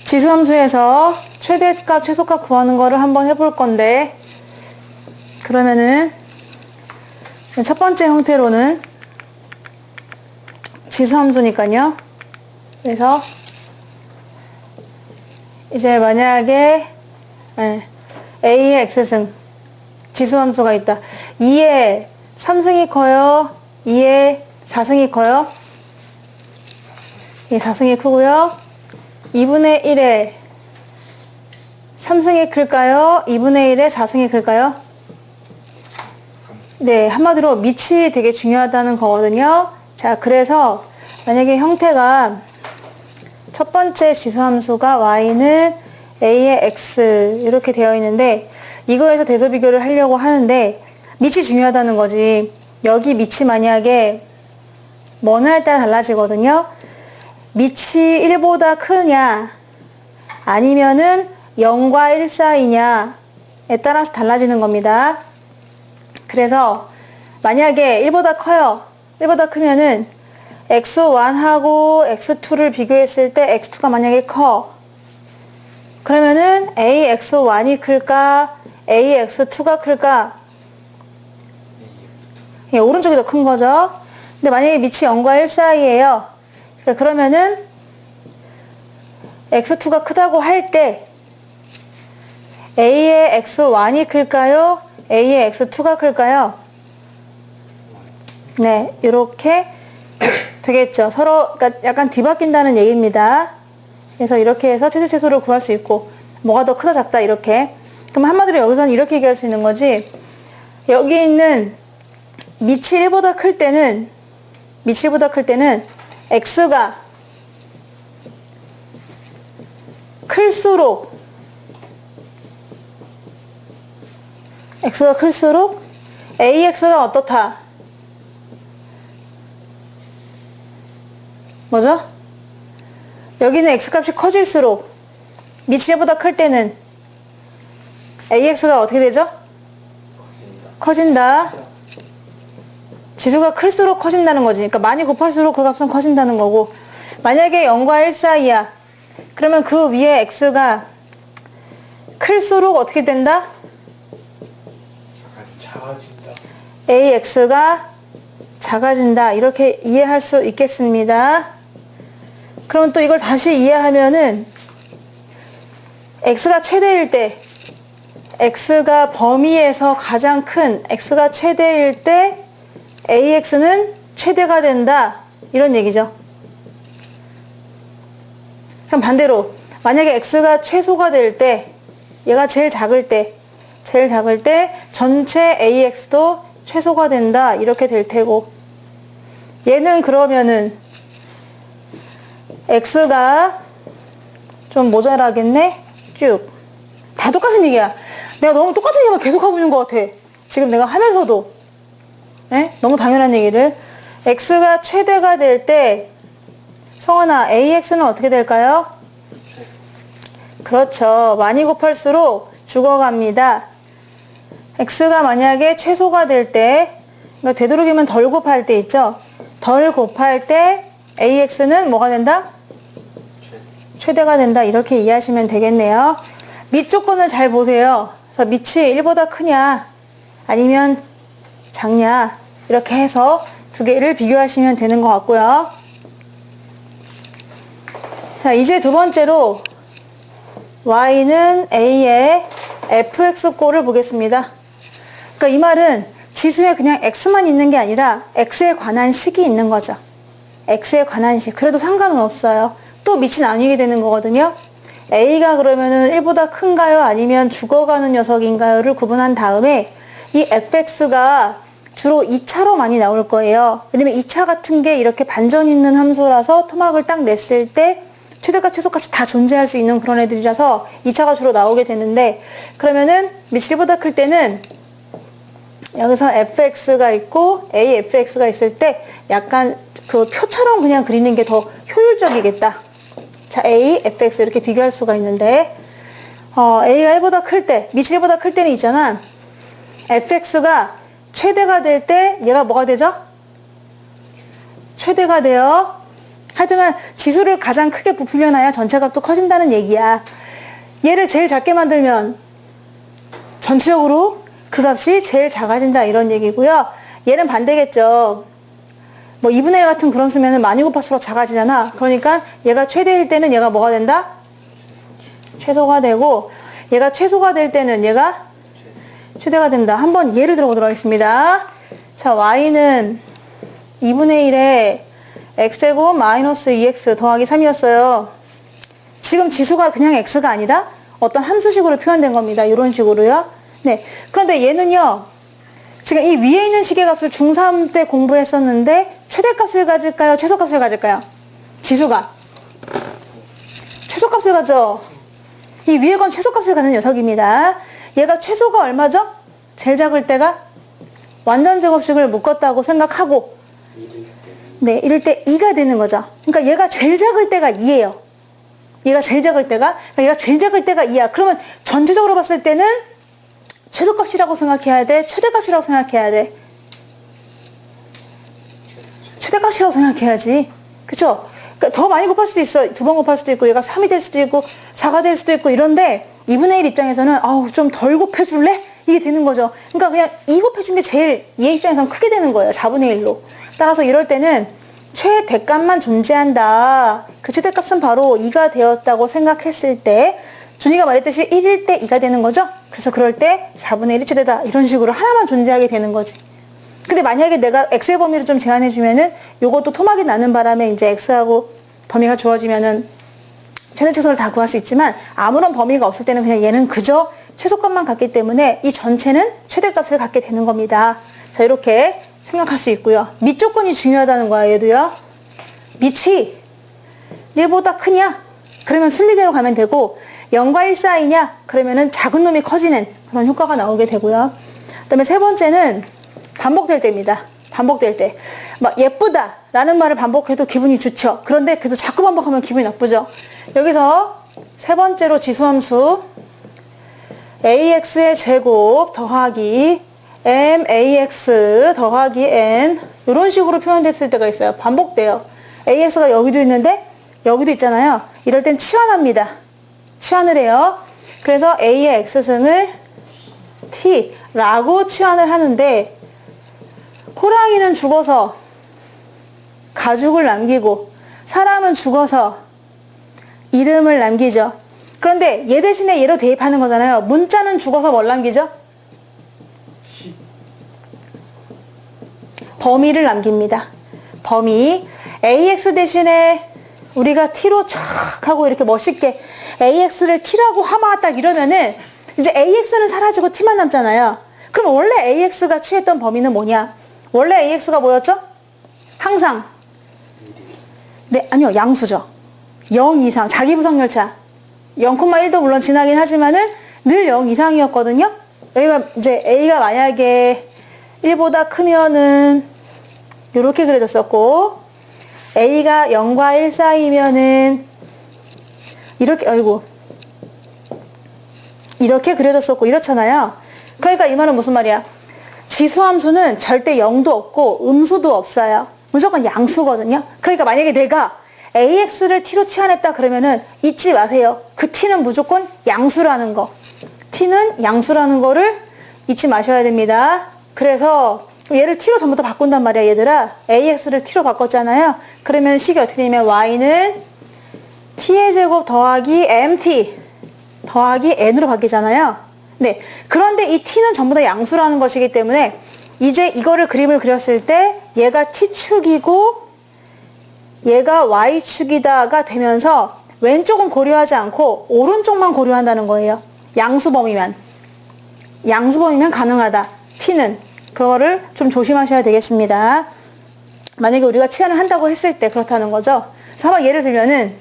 지수함수에서 최대값, 최소값 구하는 거를 한번 해볼 건데, 그러면은 첫 번째 형태로는 지수함수니까요. 그래서 이제 만약에 A의 X승 지수함수가 있다. 2의 3승이 커요? 2의 4승이 커요? 2의 4승이 크고요. 2분의 1의 3승이 클까요? 2분의 1의 4승이 클까요? 네, 한마디로 밑이 되게 중요하다는 거거든요. 자, 그래서 만약에 형태가 첫 번째 지수함수가 y는 a의 x 이렇게 되어 있는데 이거에서 대소 비교를 하려고 하는데 밑이 중요하다는 거지. 여기 밑이 만약에 뭐냐에 따라 달라지거든요. 밑이 1보다 크냐 아니면은 0과 1 사이냐에 따라서 달라지는 겁니다. 그래서 만약에 1보다 커요. 1보다 크면은 x1하고 x2를 비교했을 때 x2가 만약에 커. 그러면은 ax1이 클까? ax2가 클까? 예, 오른쪽이 더 큰 거죠. 근데 만약에 밑이 0과 1 사이에요. 그러면은 x2가 크다고 할 때 a의 x1이 클까요? a의 x2가 클까요? 네, 이렇게 되겠죠. 서로 그러니까 약간 뒤바뀐다는 얘기입니다. 그래서 이렇게 해서 최대 최소를 구할 수 있고 뭐가 더 크다 작다 이렇게. 그럼 한마디로 여기서는 이렇게 얘기할 수 있는 거지. 여기 있는 밑이 1보다 클 때는 x가 클수록 ax가 어떻다? 뭐죠? 여기는 x값이 커질수록 밑이 1보다 클 때는 ax가 어떻게 되죠? 커진다. 지수가 클수록 커진다는 거지. 그러니까 많이 곱할수록 그 값은 커진다는 거고, 만약에 0과 1 사이야. 그러면 그 위에 x가 클수록 어떻게 된다? 작아진다. ax가 작아진다. 이렇게 이해할 수 있겠습니다. 그럼 또 이걸 다시 이해하면은 x가 최대일 때, x가 범위에서 가장 큰 x가 최대일 때 ax는 최대가 된다. 이런 얘기죠. 그럼 반대로 만약에 x가 최소가 될 때, 얘가 제일 작을 때 전체 ax도 최소가 된다. 이렇게 될 테고, 얘는 그러면은 x가 좀 모자라겠네? 쭉. 다 똑같은 얘기야. 내가 너무 똑같은 얘기만 계속하고 있는 것 같아. 지금 내가 하면서도. 네? 너무 당연한 얘기를. x가 최대가 될 때, 성원아, ax는 어떻게 될까요? 그렇죠. 많이 곱할수록 죽어갑니다. x가 만약에 최소가 될 때, 그러니까 되도록이면 덜 곱할 때 있죠? 덜 곱할 때 ax는 뭐가 된다? 최대가 된다. 이렇게 이해하시면 되겠네요. 밑 조건을 잘 보세요. 그래서 밑이 1보다 크냐 아니면 작냐 이렇게 해서 두 개를 비교하시면 되는 것 같고요. 자, 이제 두 번째로 y는 a의 fx꼴을 보겠습니다. 그러니까 이 말은 지수에 그냥 x만 있는 게 아니라 x에 관한 식이 있는 거죠. x에 관한 식. 그래도 상관은 없어요. 또 밑이 나뉘게 되는 거거든요. a가 그러면은 1보다 큰가요? 아니면 죽어가는 녀석인가요?를 구분한 다음에 이 fx가 주로 2차로 많이 나올 거예요. 왜냐면 2차 같은 게 이렇게 반전 있는 함수라서 토막을 딱 냈을 때 최대값, 최소값이 다 존재할 수 있는 그런 애들이라서 2차가 주로 나오게 되는데, 그러면은 밑이 1보다 클 때는 여기서 fx가 있고 afx가 있을 때 약간 그 표처럼 그냥 그리는 게 더 효율적이겠다. 자, a, fx 이렇게 비교할 수가 있는데, a가 1보다 클 때, 밑이 1보다 클 때는 있잖아. fx가 최대가 될 때 얘가 뭐가 되죠? 최대가 돼요. 하여튼간 지수를 가장 크게 부풀려놔야 전체 값도 커진다는 얘기야. 얘를 제일 작게 만들면 전체적으로 그 값이 제일 작아진다 이런 얘기고요. 얘는 반대겠죠. 뭐 2분의 1 같은 그런 수면은 많이 곱할수록 작아지잖아. 그러니까 얘가 최대일 때는 얘가 뭐가 된다? 최소가 되고, 얘가 최소가 될 때는 얘가 최대가 된다. 한번 예를 들어보도록 하겠습니다. 자, y는 2분의 1에 x제곱 마이너스 2x 더하기 3이었어요. 지금 지수가 그냥 x가 아니라 어떤 함수식으로 표현된 겁니다. 이런 식으로요. 네. 그런데 얘는요, 지금 이 위에 있는 식의 값을 중3 때 공부했었는데 최대값을 가질까요? 최소값을 가질까요? 지수가 최소값을 가져. 이 위에 건 최소값을 가는 녀석입니다. 얘가 최소가 얼마죠? 제일 작을 때가 완전 제곱식을 묶었다고 생각하고, 네, 이럴 때 2가 되는 거죠. 그러니까 얘가 제일 작을 때가 2예요. 얘가 제일 작을 때가 2야. 그러면 전체적으로 봤을 때는 최소값이라고 생각해야 돼? 최대값이라고 생각해야 돼? 최대값이라고 생각해야지. 그쵸? 그러니까 더 많이 곱할 수도 있어. 2번 곱할 수도 있고, 얘가 3이 될 수도 있고, 4가 될 수도 있고, 이런데 2분의 1 입장에서는 아우 좀 덜 곱해줄래? 이게 되는 거죠. 그러니까 그냥 2 곱해준 게 제일 얘 입장에서는 크게 되는 거예요. 4분의 1로. 따라서 이럴 때는 최대값만 존재한다. 그 최대값은 바로 2가 되었다고 생각했을 때, 준이가 말했듯이 1일 때 2가 되는 거죠. 그래서 그럴 때 4분의 1이 최대다. 이런 식으로 하나만 존재하게 되는 거지. 근데 만약에 내가 x의 범위를 좀 제한해주면은 요것도 토막이 나는 바람에 이제 x하고 범위가 주어지면은 최대 최소를 다 구할 수 있지만, 아무런 범위가 없을 때는 그냥 얘는 그저 최소값만 갖기 때문에 이 전체는 최대값을 갖게 되는 겁니다. 자, 이렇게 생각할 수 있고요. 밑 조건이 중요하다는 거야, 얘도요. 밑이 1보다 크냐? 그러면 순리대로 가면 되고, 0과 1 사이냐? 그러면은 작은 놈이 커지는 그런 효과가 나오게 되고요. 그 다음에 세 번째는 반복될 때입니다. 반복될 때. 막 예쁘다 라는 말을 반복해도 기분이 좋죠. 그런데 그래도 자꾸 반복하면 기분이 나쁘죠. 여기서 세 번째로 지수함수 ax의 제곱 더하기 max 더하기 n, 이런 식으로 표현됐을 때가 있어요. 반복돼요. ax가 여기도 있는데 여기도 있잖아요. 이럴 땐 치환합니다. 치환을 해요. 그래서 a의 x승을 t라고 치환을 하는데, 호랑이는 죽어서 가죽을 남기고 사람은 죽어서 이름을 남기죠. 그런데 얘 대신에 얘로 대입하는 거잖아요. 문자는 죽어서 뭘 남기죠? 범위를 남깁니다. 범위. ax 대신에 우리가 t로 촥 하고 이렇게 멋있게 ax를 t라고 하마 딱 이러면은 이제 ax는 사라지고 t만 남잖아요. 그럼 원래 ax가 취했던 범위는 뭐냐? 원래 ax가 뭐였죠? 항상, 네, 아니요, 양수죠. 0 이상, 자기부석열차 0,1도 물론 지나긴 하지만은 늘 0 이상이었거든요. 여기가 이제 a가 만약에 1보다 크면은 이렇게 그려졌었고, a가 0과 1 사이면은 이렇게, 아이고, 이렇게 그려졌었고 이렇잖아요. 그러니까 이 말은 무슨 말이야? 지수함수는 절대 0도 없고 음수도 없어요. 무조건 양수거든요. 그러니까 만약에 내가 ax를 t로 치환했다 그러면은 잊지 마세요. 그 t는 무조건 양수라는 거. t는 양수라는 거를 잊지 마셔야 됩니다. 그래서 얘를 t로 전부 다 바꾼단 말이야, 얘들아. ax를 t로 바꿨잖아요. 그러면 식이 어떻게 되냐면 y는 t의 제곱 더하기 mt 더하기 n으로 바뀌잖아요. 네. 그런데 이 t는 전부 다 양수라는 것이기 때문에 이제 이거를 그림을 그렸을 때 얘가 t축이고 얘가 y축이다가 되면서 왼쪽은 고려하지 않고 오른쪽만 고려한다는 거예요. 양수범위면. 양수범위면 가능하다. t는. 그거를 좀 조심하셔야 되겠습니다. 만약에 우리가 치환을 한다고 했을 때 그렇다는 거죠. 그래서 한번 예를 들면은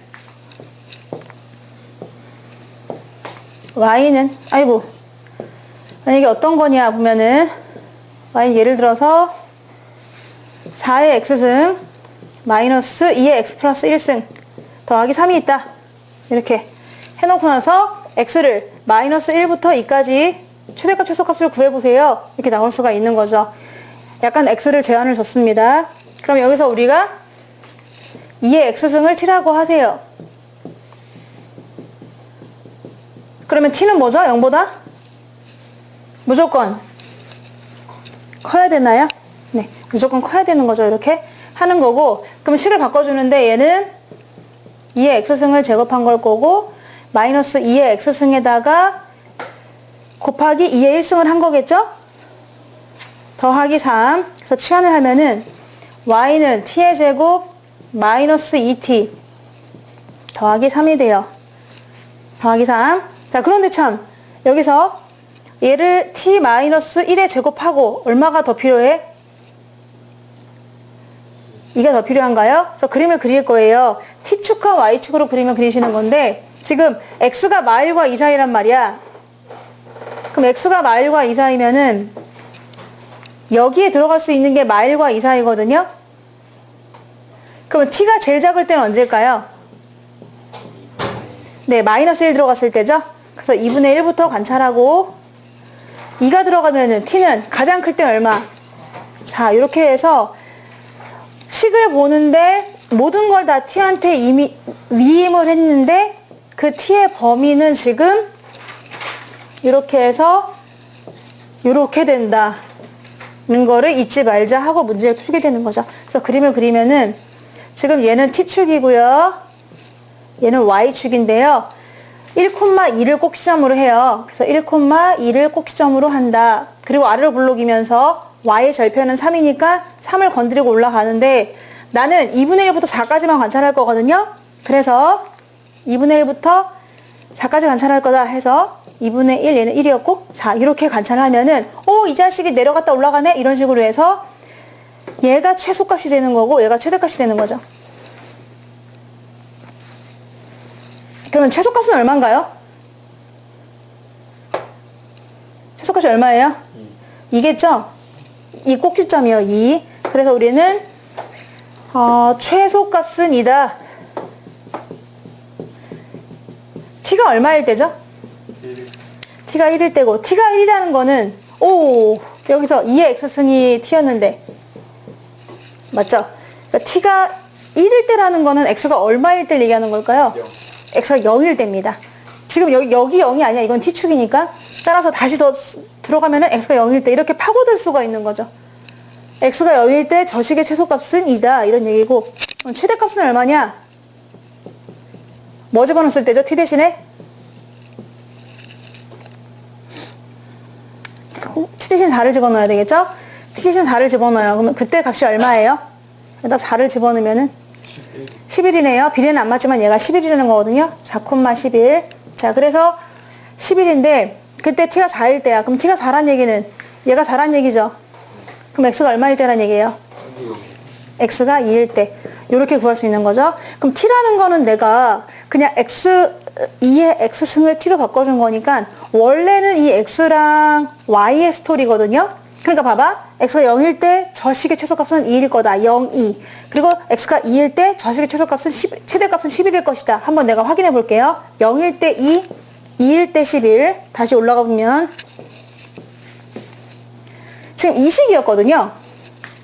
y는, 아이고, 만약에 어떤 거냐 보면은 y는 예를 들어서 4의 x승 마이너스 2의 x 플러스 1승 더하기 3이 있다. 이렇게 해놓고 나서 x를 마이너스 1부터 2까지 최대값 최소값을 구해보세요. 이렇게 나올 수가 있는 거죠. 약간 x를 제한을 줬습니다. 그럼 여기서 우리가 2의 x승을 t라고 하세요. 그러면 t는 뭐죠? 0보다? 무조건 커야 되나요? 네, 무조건 커야 되는 거죠. 이렇게 하는 거고, 그럼 식을 바꿔주는데 얘는 2의 x승을 제곱한 걸 거고 마이너스 2의 x승에다가 곱하기 2의 1승을 한 거겠죠? 더하기 3. 그래서 치환을 하면은 y는 t의 제곱 마이너스 2t 더하기 3이 돼요. 더하기 3. 자, 그런데 참 여기서 얘를 t 마이너스 1에 제곱하고 얼마가 더 필요해? 2가 더 필요한가요? 그래서 그림을 그릴 거예요. t축과 y축으로 그림을 그리시는 건데 지금 x가 마일과 2 사이란 말이야. 그럼 x가 마일과 2 사이면은 여기에 들어갈 수 있는 게 마일과 2 사이거든요. 그러면 t가 제일 작을 때는 언제일까요? 네, 마이너스 1 들어갔을 때죠. 그래서 2분의 1부터 관찰하고 2가 들어가면은 t는 가장 클 때 얼마? 4. 이렇게 해서 식을 보는데 모든 걸 다 t한테 이미 위임을 했는데 그 t의 범위는 지금 이렇게 해서 이렇게 된다는 거를 잊지 말자 하고 문제를 풀게 되는 거죠. 그래서 그림을 그리면은 지금 얘는 t축이고요. 얘는 y축인데요. 1,2를 꼭 시점으로 해요. 그래서 1,2를 꼭 시점으로 한다. 그리고 아래로 블록이면서 y의 절편은 3이니까 3을 건드리고 올라가는데 나는 2분의 1부터 4까지만 관찰할 거거든요. 그래서 2분의 1부터 4까지 관찰할 거다 해서 2분의 1, 얘는 1이었고 4 이렇게 관찰을 하면은 이 자식이 내려갔다 올라가네? 이런 식으로 해서 얘가 최소값이 되는 거고 얘가 최대값이 되는 거죠. 그러면 최소값은 얼마인가요? 최소값이 얼마예요? 2겠죠? 이 꼭지점이요. 2. 그래서 우리는 최소값은 2다. t가 얼마일 때죠? t가 1일 때고 t가 1이라는 거는 여기서 2의 x승이 t였는데 맞죠? 그러니까 t가 1일 때라는 거는 x가 얼마일 때를 얘기하는 걸까요? 0. x가 0일 때입니다. 지금 여기 0이 아니야. 이건 t축이니까. 따라서 다시 더 들어가면은 x가 0일 때 이렇게 파고들 수가 있는 거죠. x가 0일 때 저식의 최소값은 2다. 이런 얘기고 그럼 최대값은 얼마냐? 뭐 집어넣었을 때죠? t 대신에? t 대신 4를 집어넣어야 되겠죠? t 대신 4를 집어넣어요. 그러면 그때 값이 얼마예요? 여기다 4를 집어넣으면은 11이네요. 비례는 안 맞지만 얘가 11이라는 거거든요. 4,11. 자, 그래서 11인데 그때 t가 4일 때야. 그럼 t가 4란 얘기는 얘가 4란 얘기죠. 그럼 x가 얼마일 때란 얘기예요? x가 2일 때. 이렇게 구할 수 있는 거죠. 그럼 t라는 거는 내가 그냥 2의 x승을 t로 바꿔준 거니까 원래는 이 x랑 y의 스토리거든요. 그러니까 봐봐. x가 0일 때 저식의 최소값은 2일 거다. 0, 2. 그리고 x가 2일 때 저식의 최소값은 최대값은 11일 것이다. 한번 내가 확인해 볼게요. 0일 때 2, 2일 때 11. 다시 올라가 보면 지금 이 식이었거든요.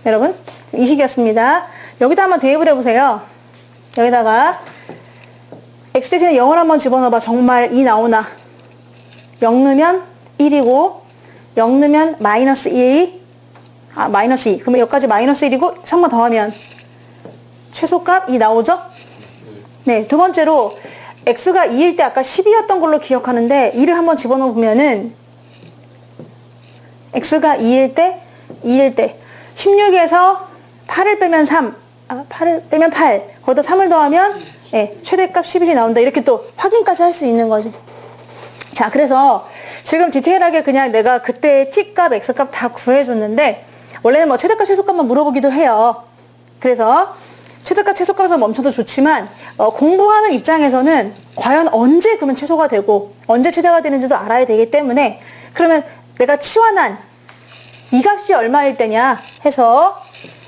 여러분, 이 식이었습니다. 여기다 한번 대입을 해보세요. 여기다가 x 대신에 0을 한번 집어넣어봐. 정말 2 나오나? 0 넣으면 1이고 0 넣으면 마이너스 2. 마이너스 2. 그러면 여기까지 마이너스 1이고 3번 더하면 최소값 2 나오죠? 네, 두 번째로 x가 2일 때 아까 10이었던 걸로 기억하는데 2를 한번 집어넣어 보면은 x가 2일 때 16에서 8을 빼면 3, 8을 빼면 8, 거기다 3을 더하면 최대값 11이 나온다. 이렇게 또 확인까지 할 수 있는 거지. 자, 그래서 지금 디테일하게 그냥 내가 그때 t값, x값 다 구해줬는데 원래는 뭐 최대값, 최소값만 물어보기도 해요. 그래서 최대값, 최소값에서 멈춰도 좋지만 공부하는 입장에서는 과연 언제 그러면 최소가 되고 언제 최대가 되는지도 알아야 되기 때문에 그러면 내가 치환한 이 값이 얼마일 때냐 해서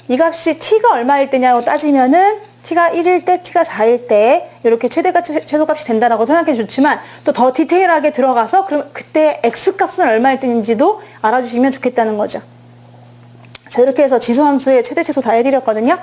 이 값이 t가 얼마일 때냐고 따지면은 t가 1일 때, t가 4일 때 이렇게 최대값, 최소값이 된다라고 생각해 좋지만 또 더 디테일하게 들어가서 그럼 그때 x값은 얼마일 때인지도 알아주시면 좋겠다는 거죠. 자, 이렇게 해서 지수함수의 최대, 최소 다 해드렸거든요.